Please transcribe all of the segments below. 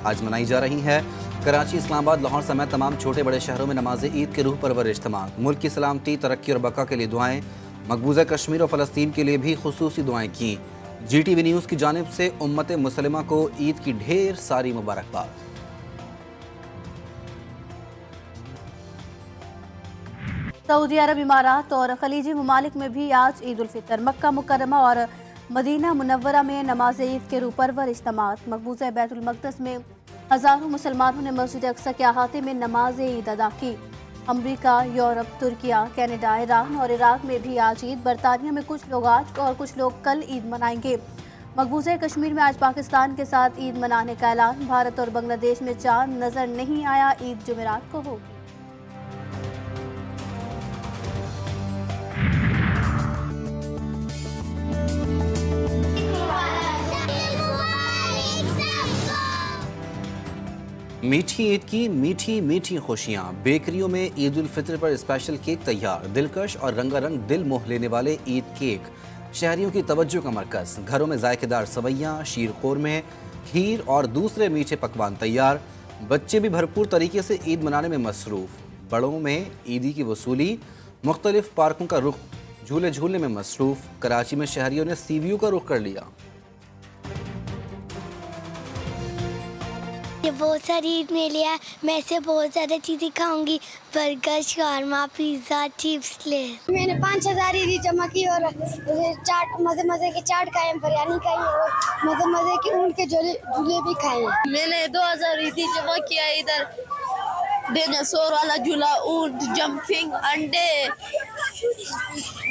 आज मनाई जा रही है। कराची, इस्लामाबाद, लाहौर समेत तमाम छोटे बड़े शहरों में नमाज ईद के रूह परवर इज्तिमा। मुल्क की सलामती, तरक्की और बका के लिए दुआएं। मकबूजा कश्मीर और फ़लस्तीन के लिए भी खुसूसी दुआएं की। GTV न्यूज़ की जानिब से उम्मत मुसलिमा को ईद की ढेर सारी मुबारकबाद। सऊदी अरब, इमारात और खलीजी ममालिक में भी आज ईद उल फितर। मक्का मुकर्रमा और मदीना मुनव्वरा में नमाज ईद के रूह परवर इज्तिमात। मकबूजा बैतुल मक़दस में हज़ारों मुसलमानों ने मस्जिद अक्सा के अहाते में नमाज ईद अदा की। अमरीका, यूरोप, तुर्किया, कनाडा, ईरान और इराक में भी आज ईद। बरतानिया में कुछ लोग आज और कुछ लोग कल ईद मनाएंगे। मकबूजा कश्मीर में आज पाकिस्तान के साथ ईद मनाने का ऐलान। भारत और बांग्लादेश में चांद नजर नहीं आया, ईद जुमेरात को होगी। मीठी ईद की मीठी मीठी खुशियाँ। बेकरियों में ईद उल फितर पर स्पेशल केक तैयार। दिलकश और रंगारंग दिल मोह लेने वाले ईद केक शहरियों की तवज्जो का मरकज। घरों में जायकेदार सवैयाँ, शीर खोरमे, खीर और दूसरे मीठे पकवान तैयार। बच्चे भी भरपूर तरीके से ईद मनाने में मसरूफ। बड़ों में ईदी की वसूली, मुख्तलिफ पार्कों का रुख, झूले झूलने में मसरूफ। कराची में शहरियों ने सी व्यू का रुख कर लिया। ये बहुत सारी ईद मिली है, मैं इसे बहुत ज़्यादा चीज़ें खाऊंगी। बर्गर, शावरमा, पिज़्ज़ा, चिप्स ले। मैंने 5,000 ईदी जमा की और चाट, मज़े मज़े के चाट खाए, बिरयानी खाई और मज़े मज़े के ऊँट के झूले भी खाए। मैंने 2,000 ईदी जमा किया। इधर डायनासोर वाला झूला, ऊँट, जंपिंग, अंडे,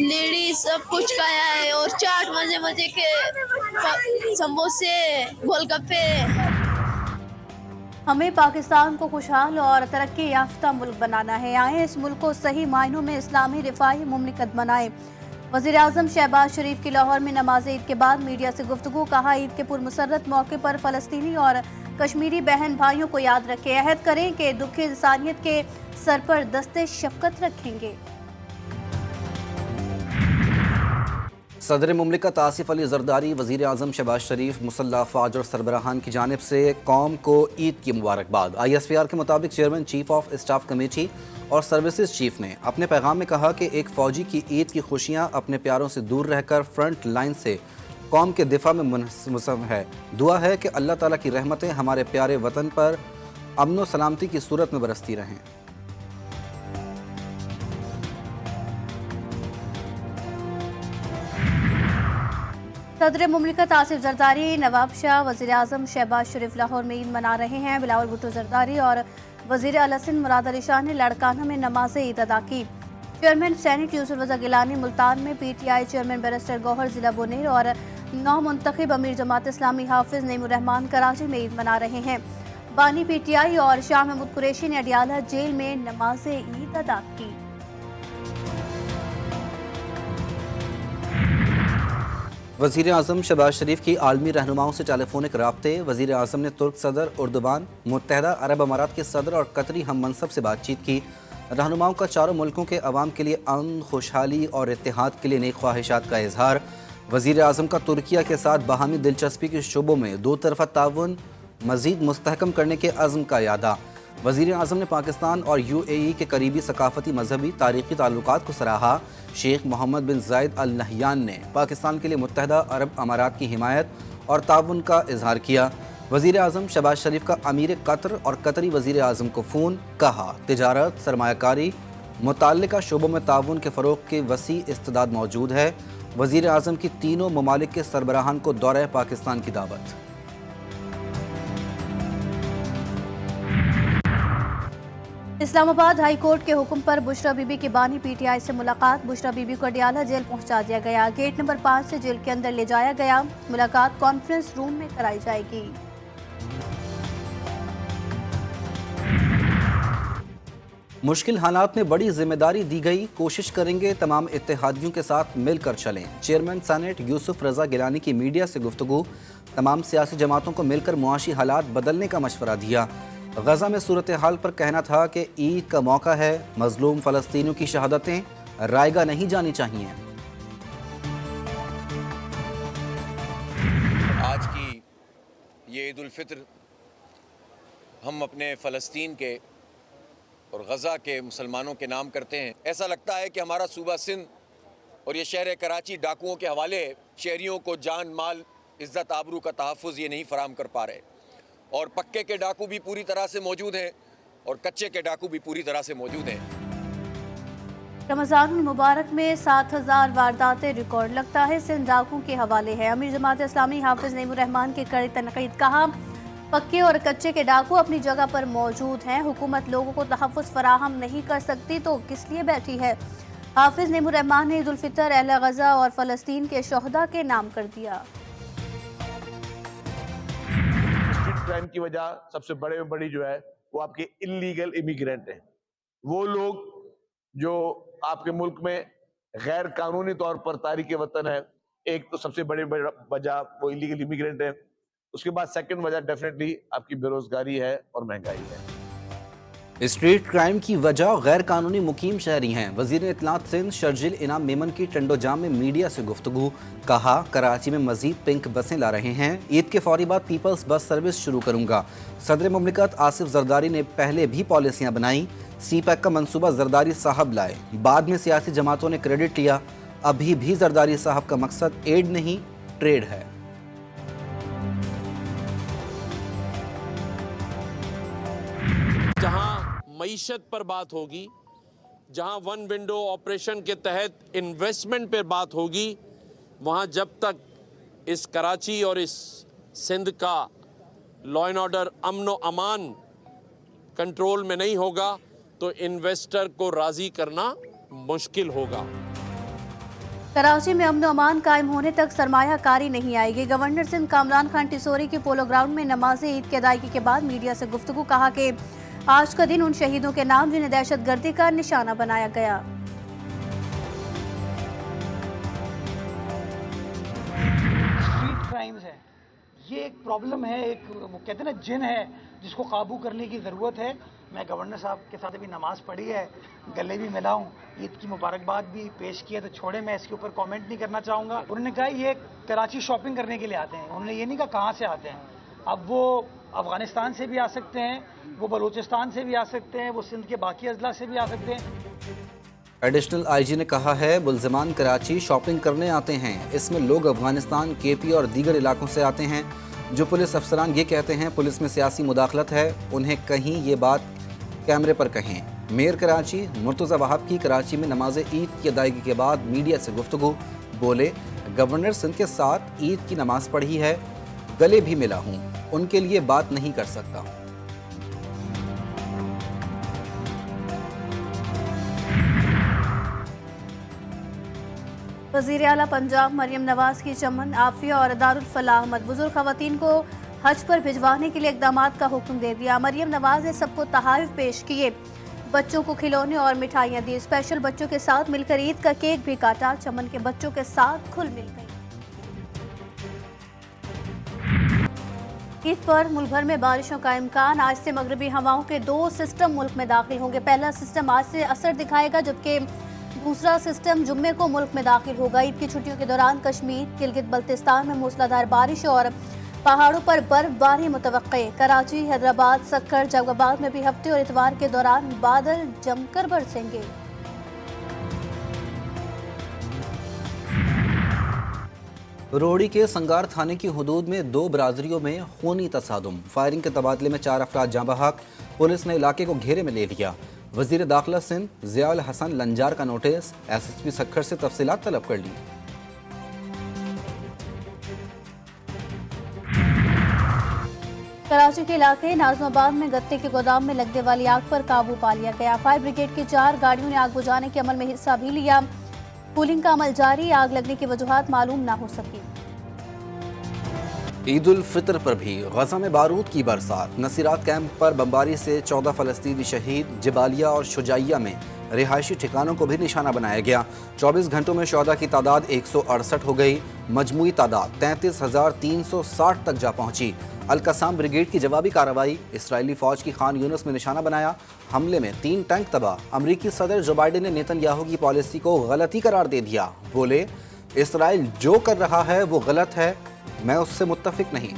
लेडीज सब कुछ खाया है और चाट, मज़े मज़े के समोसे, गोलगप्पे। हमें पाकिस्तान को खुशहाल और तरक्की याफ्ता मुल्क बनाना है। आए इस मुल्क को सही मायनों में इस्लामी रिफाही मुमलिकत बनाएं। वज़ीर आज़म शहबाज शरीफ की लाहौर में नमाज ईद के बाद मीडिया से गुफ्तगू। कहा, ईद के पुरमसरत मौके पर फ़लस्तीनी और कश्मीरी बहन भाइयों को याद रखें। अहद करें कि दुख इंसानियत के सर पर दस्ते शफ़क़त रखेंगे। सदर मुमलिकत आसिफ अली जरदारी, वज़ीर आज़म शहबाज शरीफ, मुसल्लह अफ़वाज और सरबराहान की जानिब से कौम को ईद की मुबारकबाद। ISPR के मुताबिक chairman chief of staff committee और सर्विसेज चीफ ने अपने पैगाम में कहा कि एक फ़ौजी की ईद की खुशियाँ अपने प्यारों से दूर रहकर फ्रंट लाइन से कौम के दिफा में मुनहसम है। दुआ है कि अल्लाह ताला की रहमतें हमारे प्यारे वतन पर अमन व सलामती की सूरत में बरसती रहें। सदर मुमलिकत आसिफ जरदारी, नवाब शाह, वज़ीर आज़म शहबाज शरीफ लाहौर में ईद मना रहे हैं। बिलावल भुट्टो जरदारी और वज़ीर अल सिंध मुराद अली शाह ने लड़काना में नमाज ईद अदा की। चेयरमैन सेनेट यूसुफ रज़ा गिलानी मुल्तान में, PTI चेयरमैन बैरिस्टर गौहर ज़िला बोनेर और नौ मुंतखब अमीर जमात इस्लामी हाफिज़ नईमुर्रहमान कराची में ईद मना रहे हैं। बानी PTI और शाह महमूद कुरैशी ने अडियाला जेल में नमाज ईद अदा की। वज़ीर आज़म शहबाज शरीफ की आलमी रहनुमाओं से टेलीफोनिक राब्ते। वज़ीर आज़म ने तुर्क सदर उर्दुबान, मुत्तहदा अरब अमारात के सदर और कतरी हम मनसब से बातचीत की। रहनुमाओं का चारों मुल्कों के अवाम के लिए अमन, खुशहाली और इत्तेहाद के लिए नेक ख्वाहिशात का इजहार। वज़ीर आज़म का तुर्किया के साथ बाहमी दिलचस्पी के शोबों में दो तरफ़ा ताउन मज़ीद मुस्तहकम करने के अज़्म का यादा। वज़ीर आज़म ने पाकिस्तान और UAE के करीबी सकाफती, मजहबी, तारीख़ी ताल्लुकात को सराहा। शेख मोहम्मद बिन ज़ायद अल नहयान ने पाकिस्तान के लिए मुत्तहदा अरब अमारात की हिमायत और ताउन का इजहार किया। वज़ीर आज़म शहबाज शरीफ का अमीर कतर और कतरी वज़ीर आज़म को फ़ोन। कहा, तिजारत, सरमायाकारी, मुताल्लिका शोबों में ताउन के फ़रोग़ की वसी इस्तेदाद मौजूद है। वज़ीर आज़म की तीनों ममालिक के सरबराहान को दौरे पाकिस्तान की दावत। इस्लामाबाद हाई कोर्ट के हुक्म पर बुशरा बीबी की बानी PTI से मुलाकात। बुशरा बीबी को अडियाला जेल पहुंचा दिया गया। गेट नंबर 5 से जेल के अंदर ले जाया गया। मुलाकात कॉन्फ्रेंस रूम में कराई जाएगी। मुश्किल हालात में बड़ी जिम्मेदारी दी गई, कोशिश करेंगे तमाम इत्तेहादियों के साथ मिलकर चलें। चेयरमैन सेनेट यूसुफ रज़ा गिलानी की मीडिया से गुफ्तगू। तमाम सियासी जमातों को मिलकर मुआशी हालात बदलने का मशवरा दिया। गजा में सूरत हाल पर कहना था कि ईद का मौका है, मजलूम फ़लस्तीनियों की शहादतें रायगा नहीं जानी चाहिए। आज की ये ईद उल फित्र हम अपने फ़लस्तीन के और गज़ा के मुसलमानों के नाम करते हैं। ऐसा लगता है कि हमारा सूबा सिंध और ये शहर कराची डाकुओं के हवाले है। शहरियों को जान माल इज़्ज़त आबरू का तहफ़्फ़ुज़ ये नहीं फराहम कर पा रहे, और पक्के के डाकू भी पूरी तरह से मौजूद हैं और कच्चे के डाकू भी पूरी तरह से मौजूद हैं। रमज़ान मुबारक में 7000 वारदातें रिकॉर्ड, लगता है सिंध डाकू के हवाले है। अमीर जमात इस्लामी हाफिज नईमुर रहमान की कड़ी तनकीद, कहा पक्के और कच्चे के डाकू अपनी जगह पर मौजूद हैं। हुकूमत लोगों को तहफ़्फ़ुज़ फराहम नहीं कर सकती तो किस लिए बैठी है। हाफिज नईमुर रहमान ने ईद उल फितर अहले गज़ा और फ़लस्तीन के शोहदा के नाम कर दिया। स्ट्रीट क्राइम की वजह सबसे बड़े में बड़ी जो है वो आपके इलीगल इमिग्रेंट हैं। वो लोग जो आपके मुल्क में गैर कानूनी तौर पर तारीके वतन है। एक तो सबसे बड़ी वजह वो इलीगल इमिग्रेंट है। उसके बाद सेकंड वजह डेफिनेटली आपकी बेरोजगारी है और महंगाई है। स्ट्रीट क्राइम की वजह गैर कानूनी मुकीम शहरी हैं। वज़ीर इत्तलात सिंध शर्जिल इनाम मेमन की टंडोजाम में मीडिया से गुफ्तगू, कहा कराची में मजीद पिंक बसें ला रहे हैं। ईद के फौरी बाद पीपल्स बस सर्विस शुरू करूंगा। सदर मुमलिकत आसिफ जरदारी ने पहले भी पॉलिसियां बनाई। सी पैक का मंसूबा जरदारी साहब लाए, बाद में सियासी जमातों ने क्रेडिट लिया। अभी भी जरदारी साहब का मकसद एड नहीं ट्रेड है। जहां मईशत पर बात होगी, जहां वन विंडो ऑपरेशन के तहत इन्वेस्टमेंट पर बात होगी, वहां जब तक इस कराची और इस सिंध का लॉ एंड ऑर्डर अमन व अमान कंट्रोल में नहीं होगा तो इन्वेस्टर को राजी करना मुश्किल होगा। कराची में अमन अमान कायम होने तक सरमायाकारी नहीं आएगी। गवर्नर सिंध कामरान खान टिसोरी की पोलो ग्राउंड में नमाज ईद की अदायगी के बाद मीडिया से गुफ्तगू, कहा कि आज का दिन उन शहीदों के नाम जिन्हें दहशतगर्दी का निशाना बनाया गया। स्ट्रीट क्राइम्स है, ये एक प्रॉब्लम है, एक वो कहते हैं ना जिन है जिसको काबू करने की ज़रूरत है। मैं गवर्नर साहब के साथ अभी नमाज पढ़ी है, गले भी मिला हूँ, ईद की मुबारकबाद भी पेश की है, तो छोड़े मैं इसके ऊपर कमेंट नहीं करना चाहूँगा। उन्होंने कहा ये कराची शॉपिंग करने के लिए आते हैं, उन्होंने ये नहीं कहा कहाँ से आते हैं। अब वो अफगानिस्तान से भी आ सकते हैं, वो बलूचिस्तान से भी आ सकते हैं, वो सिंध के बाकी अजला से भी आ सकते हैं। एडिशनल आईजी ने कहा है मुल्ज़िमान कराची शॉपिंग करने आते हैं, इसमें लोग अफगानिस्तान, केपी और दीगर इलाकों से आते हैं। जो पुलिस अफसरान ये कहते हैं पुलिस में सियासी मुदाखलत है, उन्हें कहीं ये बात कैमरे पर कहें। मेयर कराची मुर्तज़ा वहाब की कराची में नमाज ईद की अदायगी के बाद मीडिया से गुफ्तगू, बोले गवर्नर सिंध के साथ ईद की नमाज पढ़ी है, गले भी मिला हूँ, उनके लिए बात नहीं कर सकता। वज़ीर आला पंजाब मरियम नवाज की चमन, आफिया और दारुल फलाह मद बुजुर्ग खवातीन को हज पर भिजवाने के लिए इक़दामात का हुक्म दे दिया। मरियम नवाज ने सबको तहाइफ पेश किए, बच्चों को खिलौने और मिठाइयाँ दी। स्पेशल बच्चों के साथ मिलकर ईद का केक भी काटा। चमन के बच्चों के साथ खुल मिल गई। ईद पर मुल्क भर में बारिशों का इम्कान। आज से मगरबी हवाओं के 2 सिस्टम मुल्क में दाखिल होंगे। पहला सिस्टम आज से असर दिखाएगा, जबकि दूसरा सिस्टम जुम्मे को मुल्क में दाखिल होगा। ईद की छुट्टियों के दौरान कश्मीर, गिलगित बल्तिस्तान में मूसलाधार बारिश और पहाड़ों पर बर्फबारी मुतवक्के। कराची, हैदराबाद, सक्कर, जहांगीरबाद में भी हफ्ते और इतवार के दौरान बादल जमकर बरसेंगे। रोहड़ी के संगार थाने की हुदूद में 2 बरादरियों में खूनी तसादुम, फायरिंग के तबादले में 4 अफराद जाँ बहक। पुलिस ने इलाके को घेरे में ले लिया। वजीर दाखिला सिंध ज़ियाउल हसन लंजार का नोटिस, SSP सक्खर से तफसीलात तलब कर ली। कराची के इलाके नाज़माबाद में गत्ते के गोदाम में लगने वाली आग पर काबू पा लिया गया। फायर ब्रिगेड की 4 गाड़ियों ने आग बुझाने के अमल में हिस्सा भी लिया। कूलिंग का अमल जारी, आग लगने की वजूहात मालूम ना हो सकी। ईद उल फितर पर भी गजा में बारूद की बरसात। नसीरात कैंप पर बमबारी से 14 फ़लस्तीनी शहीद। जबालिया और शुजाइया में रिहायशी ठिकानों को भी निशाना बनाया गया। 24 घंटों में शहदा की तादाद 168 हो गई। मजमूई तादाद 33,360 तक जा पहुंची। अल-कसाम ब्रिगेड की जवाबी कार्रवाई। इसराइली फौज की खान यूनुस में निशाना बनाया। हमले में 3 टैंक तबाह। अमरीकी सदर जो बाइडेन ने नेतन्याहू की पॉलिसी को गलती करार दे दिया। बोले इसराइल जो कर रहा है वो गलत है, मैं उससे मुत्तफिक नहीं।